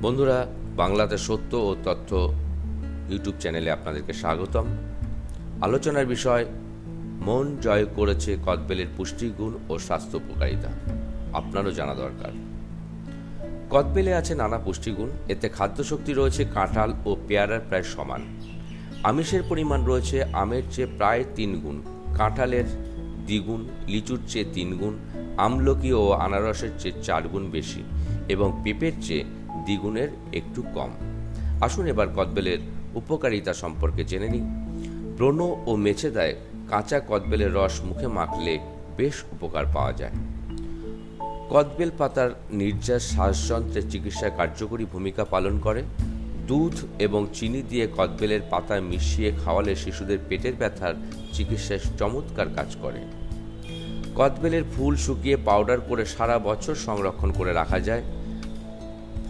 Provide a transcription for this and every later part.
বন্ধুরা, বাংলাতে সত্য ও তথ্য ইউটিউব চ্যানেলে আপনাদেরকে স্বাগতম। আলোচনার বিষয়, মন জয় করেছে কদবেলের পুষ্টিগুণ ও স্বাস্থ্য উপকারিতা। আপনারও জানা দরকার। কদবেলে আছে নানা পুষ্টিগুণ। এতে খাদ্যশক্তি রয়েছে কাঁঠাল ও পেয়ারার প্রায় সমান। আমিষের পরিমাণ রয়েছে আমের চেয়ে প্রায় 3 গুণ, কাঁঠালের দ্বিগুণ, লিচুর চেয়ে 3 গুণ, আমলকি ও আনারসের চেয়ে 4 গুণ বেশি এবং পেঁপের চেয়ে দ্বিগুণের একটু কম। আসুন এবার কদবেলের উপকারিতা সম্পর্কে জেনে নিই। ব্রণ ও মেছেদায় কাঁচা কদবেলের রস মুখে মাখলে বেশ উপকার পাওয়া যায়। কদবেল পাতার নির্যাস শ্বাসযন্ত্রের চিকিৎসায় কার্যকরী ভূমিকা পালন করে। দুধ এবং চিনি দিয়ে কদবেলের পাতা মিশিয়ে খাওয়ালে শিশুদের পেটের ব্যথার চিকিৎসায় চমৎকার কাজ করে। কদবেলের ফুল শুকিয়ে পাউডার করে সারা বছর সংরক্ষণ করে রাখা যায়।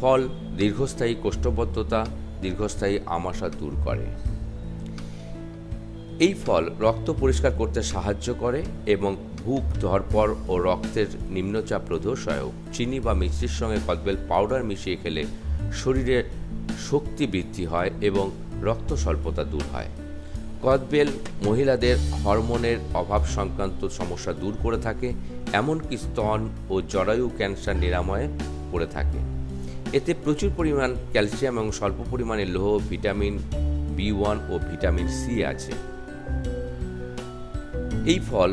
ফল দীর্ঘস্থায়ী কোষ্ঠবদ্ধতা, দীর্ঘস্থায়ী আমাশা দূর করে। এই ফল রক্ত পরিষ্কার করতে সাহায্য করে এবং ভুক, ধরপর ও রক্তের নিম্নচাপ রোধেও সহায়ক। চিনি বা মিষ্টির সঙ্গে কদবেল পাউডার মিশিয়ে খেলে শরীরে শক্তি বৃদ্ধি হয় এবং রক্ত স্বল্পতা দূর হয়। কদবেল মহিলাদের হরমোনের অভাব সংক্রান্ত সমস্যা দূর করে থাকে, এমনকি স্তন ও জরায়ু ক্যান্সার নিরাময়ে করে থাকে। এতে প্রচুর পরিমাণ ক্যালসিয়াম এবং স্বল্প পরিমাণে লৌহ, ভিটামিন B1 ও ভিটামিন সি আছে। এই ফল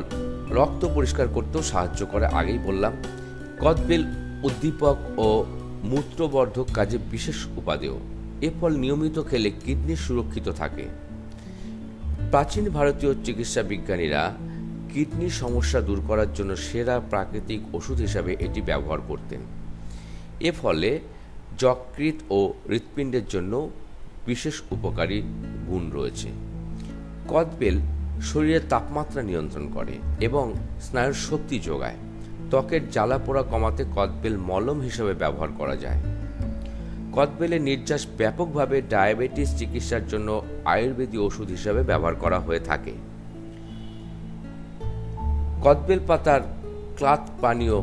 রক্ত পরিষ্কার করতেও সাহায্য করে, আগেই বললাম। কদবেল উদ্দীপক ও মূত্রবর্ধক কাজে বিশেষ উপাদেয়। এ ফল নিয়মিত খেলে কিডনি সুরক্ষিত থাকে। প্রাচীন ভারতীয় চিকিৎসা বিজ্ঞানীরা কিডনির সমস্যা দূর করার জন্য সেরা প্রাকৃতিক ওষুধ হিসাবে এটি ব্যবহার করতেন। এ ফলে যকৃৎ ও হৃৎপিণ্ডের জন্য বিশেষ উপকারী গুণ রয়েছে। কদবেল শরীরের তাপমাত্রা নিয়ন্ত্রণ করে এবং স্নায়ুর শক্তি যোগায়। ত্বকের জ্বালা পোড়া কমাতে কদবেল মলম হিসেবে ব্যবহার করা যায়। কদবেলের নির্যাস ব্যাপকভাবে ডায়াবেটিস চিকিৎসার জন্য আয়ুর্বেদীয় ওষুধ হিসেবে ব্যবহার করা হয়ে থাকে। কদবেল পাতার ক্লাত পানীয়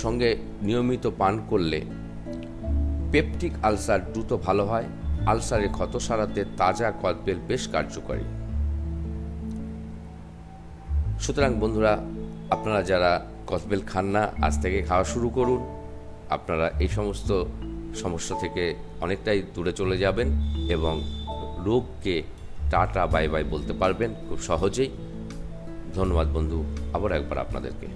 সঙ্গে নিয়মিত পান করলে পেপটিক আলসার দ্রুত ভালো হয়। আলসারের ক্ষত সারাতে তাজা কদবেল বেশ কার্যকরী। সুতরাং বন্ধুরা, আপনারা যারা কদবেল খান না, আজ থেকে খাওয়া শুরু করুন। আপনারা এই সমস্ত সমস্যা থেকে অনেকটাই দূরে চলে যাবেন এবং রোগকে টাটা বাই বাই বলতে পারবেন খুব সহজেই। ধন্যবাদ বন্ধু, আবার একবার আপনাদেরকে।